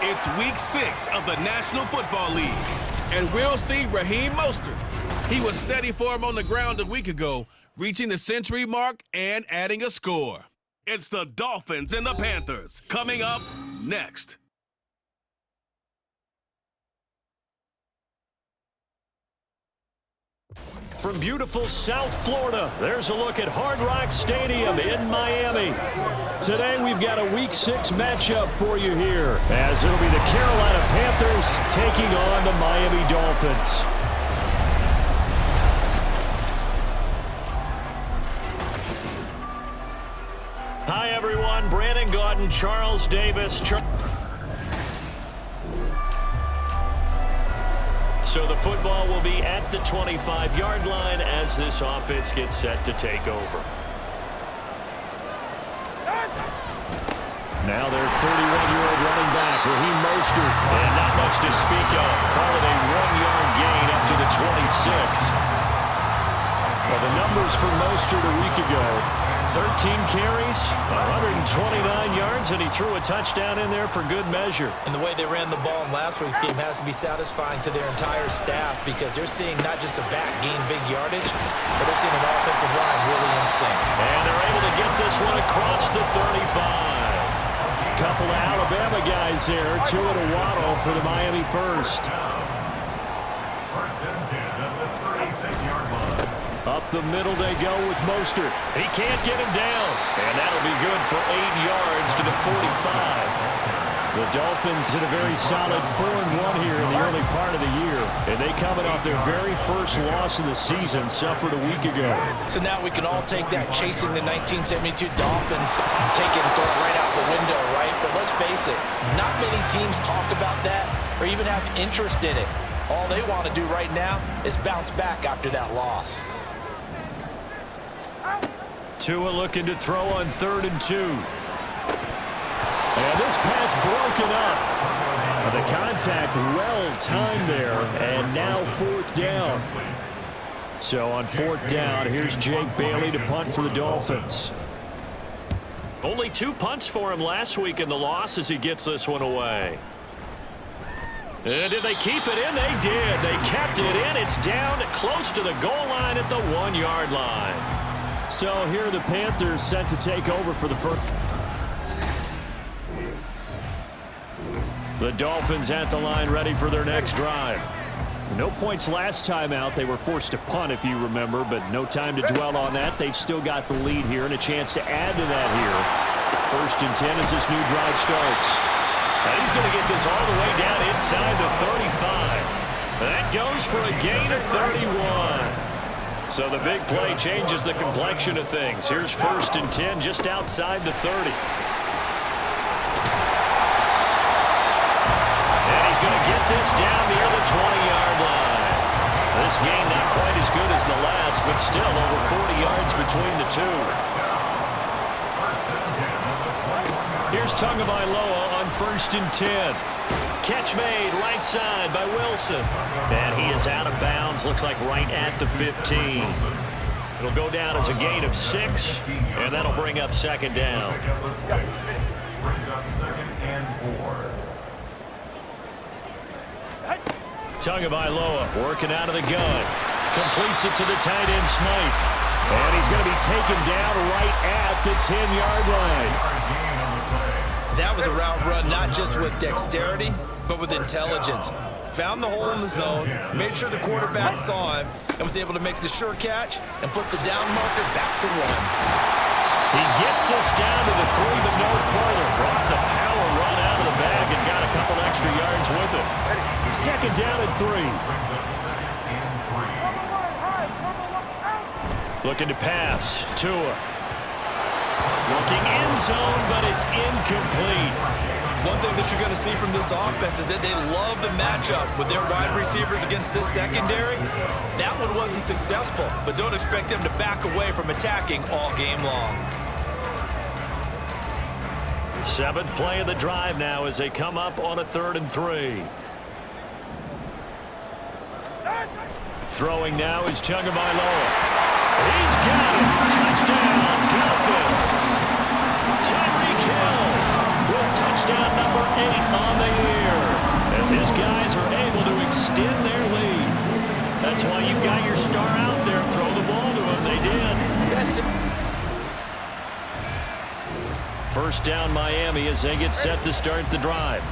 It's week 6 of the National Football League, and we'll see Raheem Mostert. He was steady for him on the ground a week ago, reaching the century mark and adding a score. It's the Dolphins and the Panthers coming up next. From beautiful South Florida, there's a look at Hard Rock Stadium in Miami. Today we've got a Week 6 matchup for you here, as it'll be the Carolina Panthers taking on the Miami Dolphins. Hi everyone, Brandon Gaudin, Charles Davis. So the football will be at the 25-yard line as this offense gets set to take over. Now their 31-year-old running back, Raheem Mostert, and not much to speak of. Call it a 1-yard gain up to the 26. Well, the numbers for Mostert a week ago: 13 carries, 129 yards, and he threw a touchdown in there for good measure. And the way they ran the ball in last week's game has to be satisfying to their entire staff, because they're seeing not just a back gain big yardage, but they're seeing an offensive line really in sync. And they're able to get this one across the 35. Couple of Alabama guys there, Tua and Waddle for the Miami first. Up the middle they go with Mostert. He can't get him down. And that'll be good for 8 yards to the 45. The Dolphins hit a very solid 4-1 here in the early part of the year. And they coming off their very first loss of the season, suffered a week ago. So now we can all take that chasing the 1972 Dolphins, take it and throw it right out the window, right? But let's face it, not many teams talk about that or even have interest in it. All they want to do right now is bounce back after that loss. Tua looking to throw on 3rd and 2. And this pass broken up. The contact well timed there, and now 4th down. So on 4th down, here's Jake Bailey to punt for the Dolphins. Only 2 punts for him last week in the loss as he gets this one away. And did they keep it in? They did. They kept it in. It's down close to the goal line at the 1-yard line. So here are the Panthers set to take over for the first. The Dolphins at the line ready for their next drive. No points last time out. They were forced to punt, if you remember, but no time to dwell on that. They've still got the lead here and a chance to add to that here. 1st and 10 as this new drive starts. And he's going to get this all the way down inside the 35. That goes for a gain of 31. So the big play changes the complexion of things. Here's 1st and 10 just outside the 30. And he's going to get this down near the 20-yard line. This gain not quite as good as the last, but still over 40 yards between the two. Here's Tagovailoa on 1st and 10. Catch made right side by Wilson. And he is out of bounds, looks like right at the 15. It'll go down as a gain of 6, and that'll bring up 2nd down. Tagovailoa working out of the gun. Completes it to the tight end, Smythe. And he's going to be taken down right at the 10-yard line. That was a route run not just with dexterity, but with intelligence. Found the hole in the zone, made sure the quarterback saw him, and was able to make the sure catch and flip the down marker back to 1. He gets this down to the 3, but no further. Brought the power run out of the bag and got a couple extra yards with it. 2nd down and 3. Looking to pass. Tua. Looking end zone, but it's incomplete. One thing that you're going to see from this offense is that they love the matchup with their wide receivers against this secondary. That one wasn't successful, but don't expect them to back away from attacking all game long. 7th play of the drive now as they come up on a 3rd and 3. Throwing now is Tagovailoa. He's got it. Touchdown, Dolphins. Tyreek Hill with touchdown number 8 on the year as his guys are able to extend their lead. That's why you've got your star out there. Throw the ball to him. They did. That's it. First down Miami as they get set to start the drive.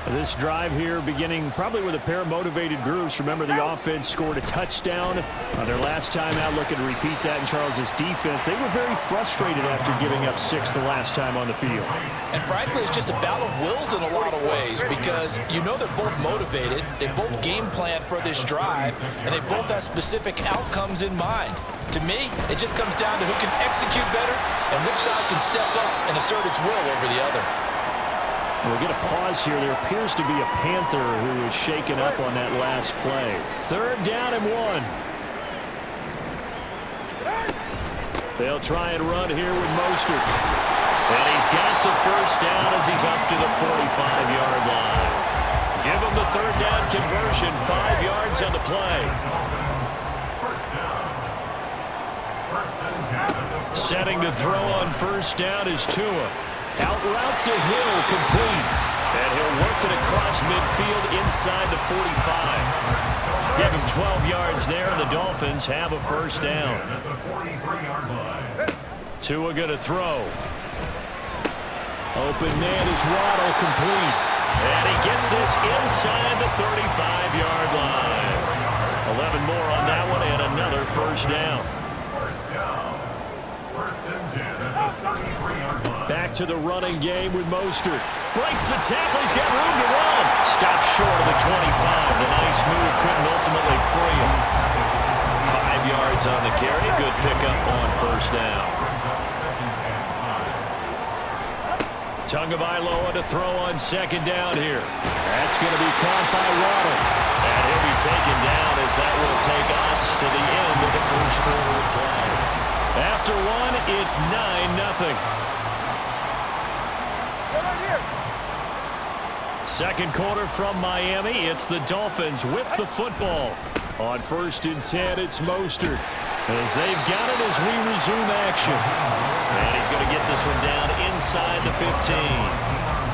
This drive here beginning probably with a pair of motivated groups. Remember, the offense scored a touchdown on their last time out, looking to repeat that in Charles's defense. They were very frustrated after giving up 6 the last time on the field. And frankly, it's just a battle of wills in a lot of ways because you know they're both motivated, they both game plan for this drive, and they both have specific outcomes in mind. To me, it just comes down to who can execute better and which side can step up and assert its will over the other. We'll get a pause here. There appears to be a Panther who was shaken up on that last play. 3rd down and 1. They'll try and run here with Mostert. And he's got the first down as he's up to the 45-yard line. Give him the 3rd down conversion, 5 yards on the play. Setting to throw on first down is Tua. Out route to Hill, complete. And he'll work it across midfield inside the 45. Give him 12 yards there, and the Dolphins have a first down. Tua going to throw. Open man is Waddle, complete. And he gets this inside the 35-yard line. 11 more on that one, and another first down. Back to the running game with Mostert. Breaks the tackle. He's got room to run. Stops short of the 25. The nice move couldn't ultimately free him. 5 yards on the carry. Good pickup on first down. Tagovailoa to throw on 2nd down here. That's going to be caught by Waddle. And he'll be taken down as that will take us to the end of the first quarter of play. After one, it's 9-0. Second quarter from Miami. It's the Dolphins with the football. On 1st and 10, it's Mostert. As they've got it as we resume action. And he's going to get this one down inside the 15.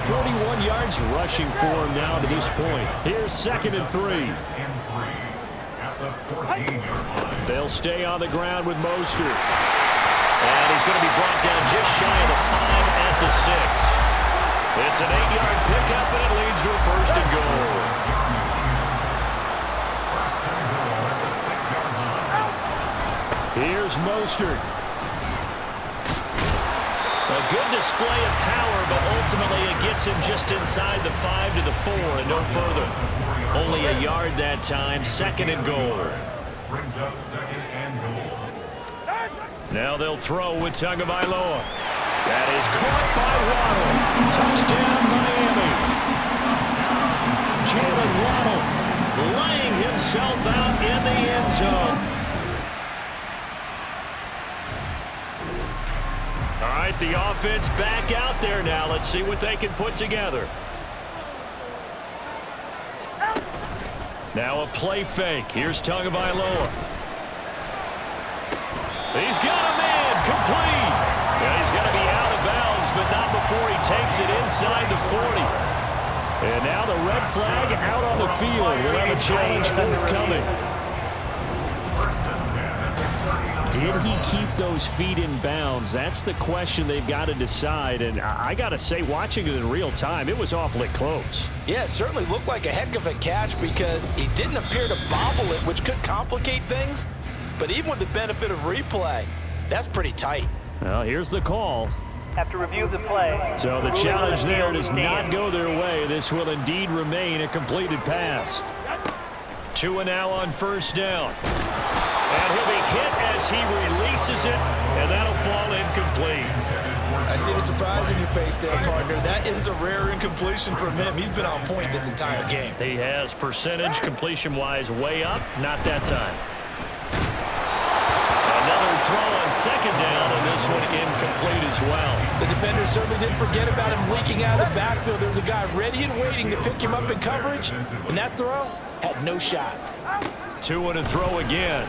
41 yards rushing for him now to this point. Here's 2nd and 3. They'll stay on the ground with Mostert. And he's going to be brought down just shy of the 5 at the 6. It's an 8-yard pickup, and it leads to a 1st and goal. Here's Mostert. A good display of power, but ultimately it gets him just inside the 5 to the 4 and no further. Only a yard that time, 2nd and goal. Brings up 2nd and goal. Now they'll throw with Tagovailoa. That is caught by Waddle. Touchdown, Miami. Jalen Waddle laying himself out in the end zone. All right, the offense back out there now. Let's see what they can put together. Now a play fake. Here's Tagovailoa. He's got a man, complete. Yeah, he's got to be out of bounds, but not before he takes it inside the 40. And now the red flag out on the field. We'll have a challenge forthcoming. Did he keep those feet in bounds? That's the question they've got to decide. And I got to say, watching it in real time, it was awfully close. Yeah, it certainly looked like a heck of a catch because he didn't appear to bobble it, which could complicate things. But even with the benefit of replay, that's pretty tight. Well, here's the call. After review of the play. So the challenge there does not go their way. This will indeed remain a completed pass. Tua now on first down. And he'll be hit as he releases it, and that'll fall incomplete. I see the surprise in your face there, partner. That is a rare incompletion from him. He's been on point this entire game. He has percentage completion-wise way up. Not that time. Another throw on second down, and this one incomplete as well. The defender certainly didn't forget about him leaking out of the backfield. There was a guy ready and waiting to pick him up in coverage, and that throw had no shot. 2 and a throw again.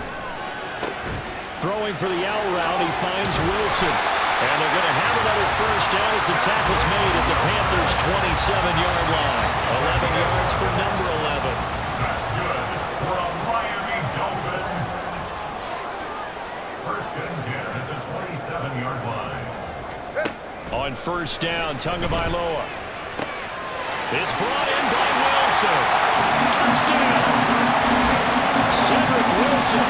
Throwing for the out route, he finds Wilson. And they're going to have another first down as the tackle's made at the Panthers' 27-yard line. 11 yards for number 11. That's good for a Miami Dolphin. First and 10 at the 27-yard line. On first down, Tagovailoa. It's brought in by Wilson. Touchdown. Cedric Wilson,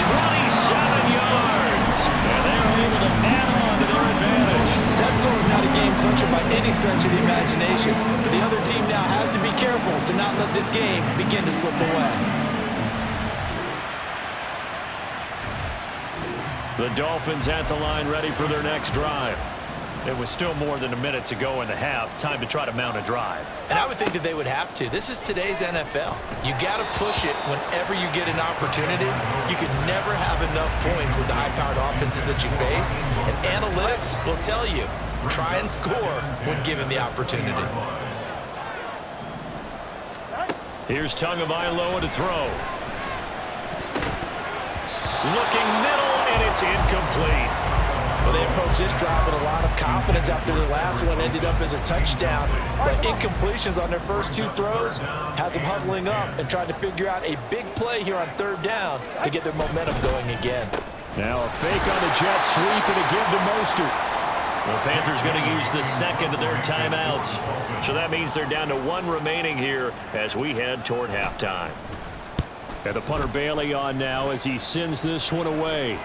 27 yards. And they're able to add on to their advantage. That score is not a game clincher by any stretch of the imagination, but the other team now has to be careful to not let this game begin to slip away. The Dolphins at the line ready for their next drive. It was still more than a minute to go in the half. Time to try to mount a drive. And I would think that they would have to. This is today's NFL. You got to push it whenever you get an opportunity. You can never have enough points with the high-powered offenses that you face. And analytics will tell you, try and score when given the opportunity. Here's Tagovailoa to throw. Looking middle, and it's incomplete. Well, they approached this drive with a lot of confidence after the last one ended up as a touchdown. But incompletions on their first 2 throws has them huddling up and trying to figure out a big play here on third down to get their momentum going again. Now a fake on the jet sweep and a give to Mostert. The Panthers going to use the second of their timeouts. So that means they're down to 1 remaining here as we head toward halftime. And the punter Bailey on now as he sends this one away.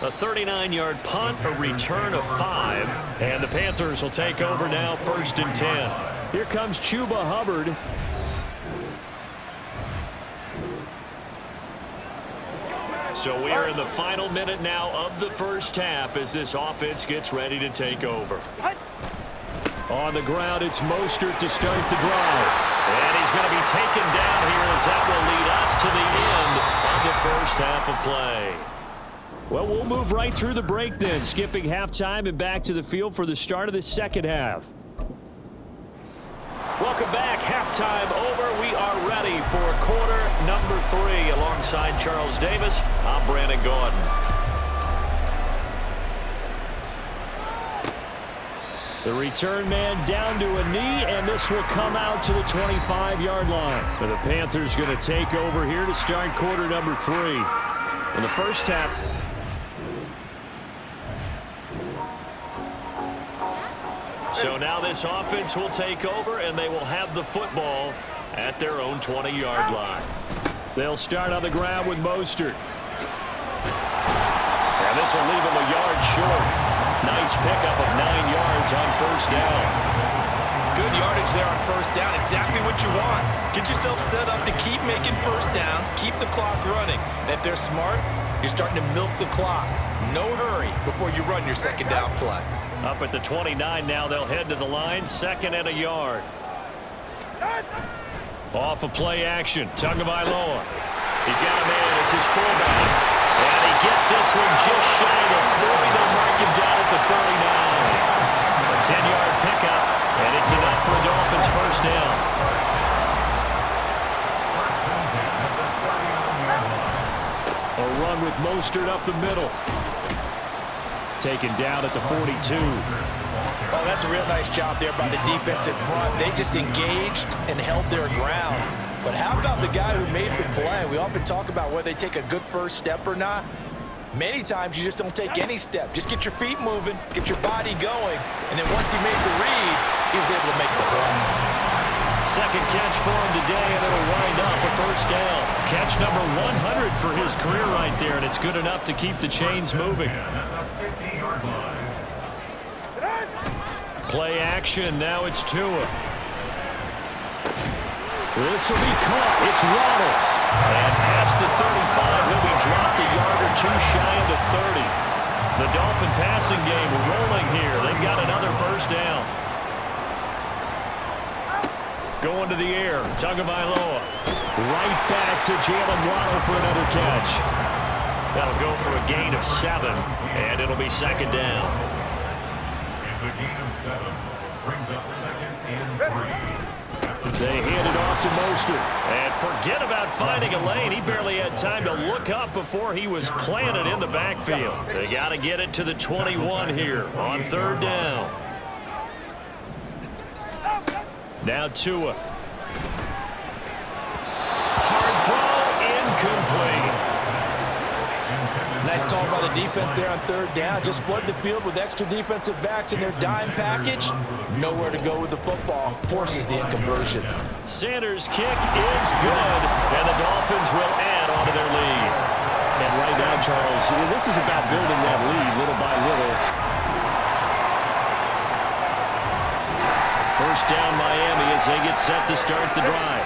A 39-yard punt, a return of 5. And the Panthers will take over now, 1st and 10. Here comes Chuba Hubbard. So we are in the final minute now of the first half as this offense gets ready to take over. On the ground, it's Mostert to start the drive. And he's going to be taken down here as that will lead us to the end of the first half of play. Well, we'll move right through the break then, skipping halftime and back to the field for the start of the second half. Welcome back. Halftime over. We are ready for quarter number 3. Alongside Charles Davis, I'm Brandon Gordon. The return man down to a knee, and this will come out to the 25-yard line. And the Panthers going to take over here to start quarter number 3. In the first half, so now this offense will take over, and they will have the football at their own 20-yard line. They'll start on the ground with Mostert. And this will leave him a yard short. Nice pickup of 9 yards on first down. Good yardage there on first down. Exactly what you want. Get yourself set up to keep making first downs, keep the clock running. And if they're smart, you're starting to milk the clock. No hurry before you run your second down play. Up at the 29 now, they'll head to the line, 2nd and a yard. Off of play action, Tagovailoa. He's got a man, it's his fullback. And he gets this one just shy of the 40. They'll mark him down at the 39. A 10-yard pickup, and it's enough for a Dolphins first down. A run with Mostert up the middle. Taken down at the 42. Oh, that's a real nice job there by the defense in front. They just engaged and held their ground. But how about the guy who made the play? We often talk about whether they take a good first step or not. Many times you just don't take any step. Just get your feet moving, get your body going, and then once he made the read, he was able to make the play. Second catch for him today, and it'll wind up a first down. Catch number 100 for his career right there, and it's good enough to keep the chains moving. Play action, now it's Tua. This will be caught, it's Waddle. And past the 35, he'll be dropped a yard or 2 shy of the 30. The Dolphin passing game rolling here. They've got another first down. Going to the air. Tagovailoa. Right back to Jalen Waddle for another catch. That'll go for a gain of 7, and it'll be second down. It's a gain of 7. Brings up second and 3. They hand it off to Mostert. And forget about finding a lane. He barely had time to look up before he was planted in the backfield. They got to get it to the 21 here on third down. Now Tua. Hard throw, incomplete. Nice call by the defense there on third down. Just flood the field with extra defensive backs in their dime package. Nowhere to go with the football. Forces the inconversion. Sanders' kick is good, and the Dolphins will add on to their lead. And right now, Charles, this is about building that lead little by little. First down Miami as they get set to start the drive.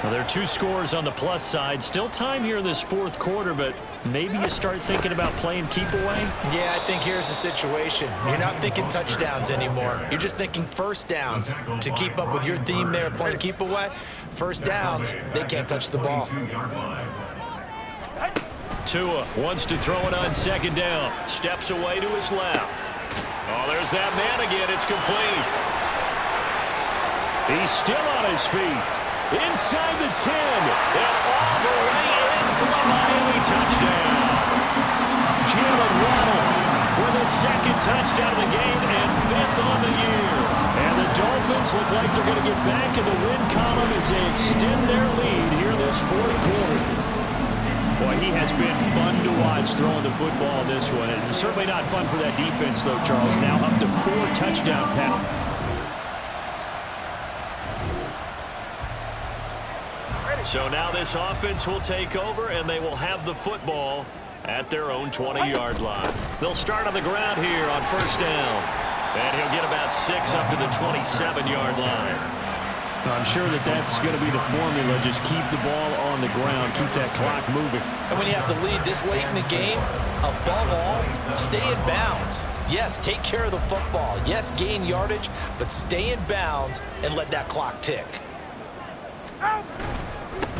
Well, there are 2 scores on the plus side. Still time here in this fourth quarter, but maybe you start thinking about playing keep away? Yeah, I think here's the situation. You're not thinking touchdowns anymore. You're just thinking first downs. To keep up with your theme there, playing keep away, first downs, they can't touch the ball. Tua wants to throw it on second down. Steps away to his left. Oh, there's that man again. It's complete. He's still on his feet. Inside the 10, and all the way in for the Miami touchdown. Jalen Waddle with a second touchdown of the game and 5th on the year. And the Dolphins look like they're going to get back in the win column as they extend their lead here in this fourth quarter. Boy, he has been fun to watch throwing the football in this one. It's certainly not fun for that defense, though, Charles. Now up to 4 touchdown passes. So now this offense will take over, and they will have the football at their own 20-yard line. They'll start on the ground here on first down. And he'll get about 6 up to the 27-yard line. I'm sure that's going to be the formula. Just keep the ball on the ground. Keep that clock moving. And when you have the lead this late in the game, above all, stay in bounds. Yes, take care of the football. Yes, gain yardage, but stay in bounds and let that clock tick.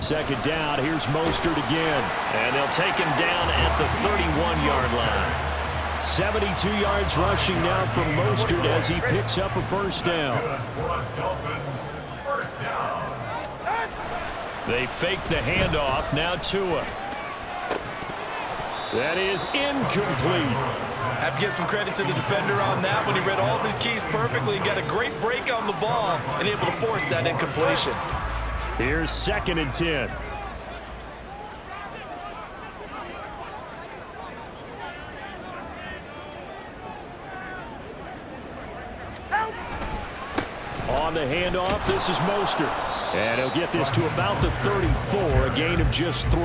Second down, here's Mostert again. And they'll take him down at the 31-yard line. 72 yards rushing now from Mostert as he picks up a first down. They fake the handoff, now Tua. That is incomplete. Have to give some credit to the defender on that when he read all of his keys perfectly and got a great break on the ball and able to force that incompletion. Here's second and 10. On the handoff, this is Mostert. And he'll get this to about the 34, a gain of just 3.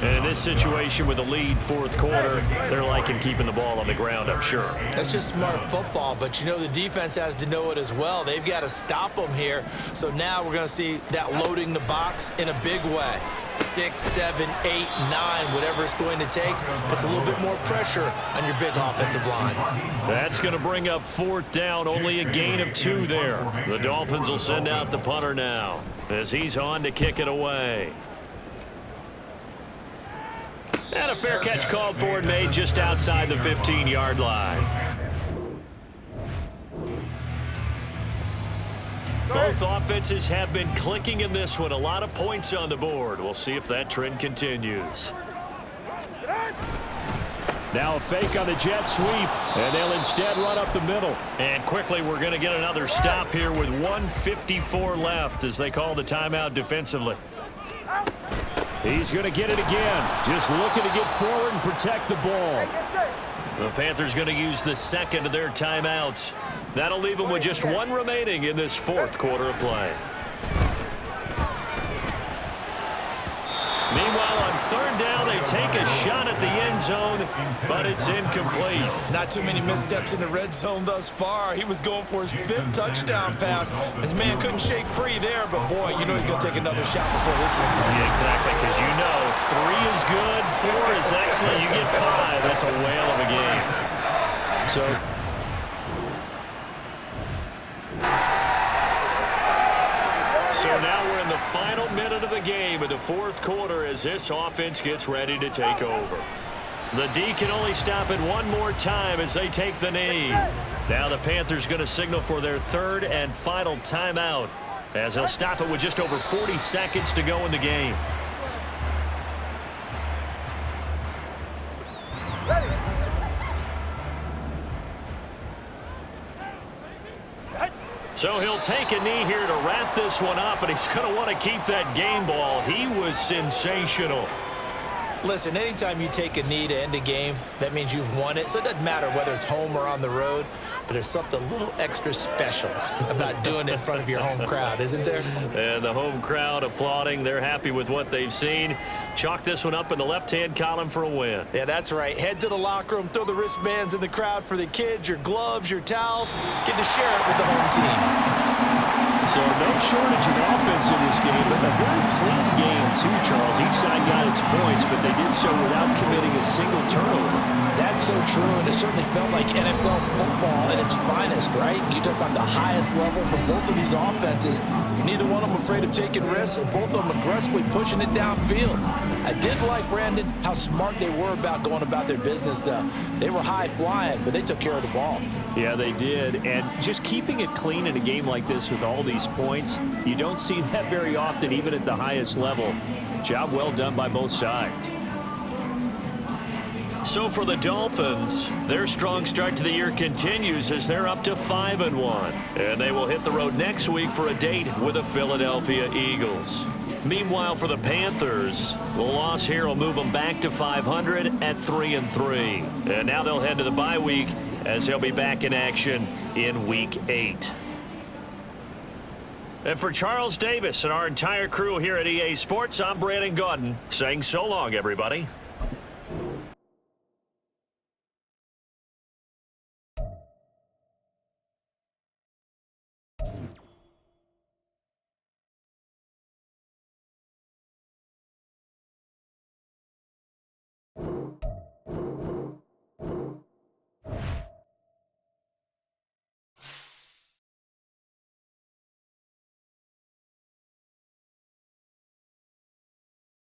And in this situation with the lead fourth quarter, they're liking keeping the ball on the ground, I'm sure. That's just smart football, but you know the defense has to know it as well. They've got to stop them here. So now we're going to see that loading the box in a big way. 6, 7, 8, 9, whatever it's going to take, puts a little bit more pressure on your big offensive line. That's going to bring up fourth down, only a gain of 2 there. The Dolphins will send out the punter now as he's on to kick it away. And a fair catch called for and made just outside the 15-yard line. Both offenses have been clicking in this one. A lot of points on the board. We'll see if that trend continues. Now a fake on the jet sweep, and they'll instead run up the middle. And quickly, we're going to get another stop here with 1:54 left as they call the timeout defensively. He's going to get it again. Just looking to get forward and protect the ball. The Panthers going to use the second of their timeouts. That'll leave them with just 1 remaining in this fourth quarter of play. Meanwhile, on third down, they take a shot at the end zone, but it's incomplete. Not too many missteps in the red zone thus far. He was going for his 5th touchdown pass. His man couldn't shake free there, but boy, you know he's going to take another shot before this one's over. Yeah, exactly, because you know 3 is good, 4 is excellent. You get 5, that's a whale of a game. So now we're in the final minute of the game in the 4th quarter as this offense gets ready to take over. The D can only stop it one more time as they take the knee. Now the Panthers going to signal for their 3rd and final timeout as they'll stop it with just over 40 seconds to go in the game. So he'll take a knee here to wrap this one up, and he's going to want to keep that game ball. He was sensational. Listen, anytime you take a knee to end a game, that means you've won it. So it doesn't matter whether it's home or on the road, but there's something a little extra special about doing it in front of your home crowd, isn't there? And the home crowd applauding. They're happy with what they've seen. Chalk this one up in the left-hand column for a win. Yeah, that's right. Head to the locker room, throw the wristbands in the crowd for the kids, your gloves, your towels. Get to share it with the home team. So no shortage of offense in this game, but a very clean game too, Charles. Each side got its points, but they did so without committing a single turnover. That's so true, and it certainly felt like NFL football at its finest, right? You talk about the highest level from both of these offenses. Neither one of them afraid of taking risks, and both of them aggressively pushing it downfield. I did like, Brandon, how smart they were about going about their business. They were high-flying, but they took care of the ball. Yeah, they did. And just keeping it clean in a game like this with all these points, you don't see that very often, even at the highest level. Job well done by both sides. So for the Dolphins, their strong start to the year continues as they're up to 5-1. And they will hit the road next week for a date with the Philadelphia Eagles. Meanwhile, for the Panthers, the loss here will move them back to 500 at 3-3. And now they'll head to the bye week as they'll be back in action in Week 8. And for Charles Davis and our entire crew here at EA Sports, I'm Brandon Gaudin saying so long, everybody.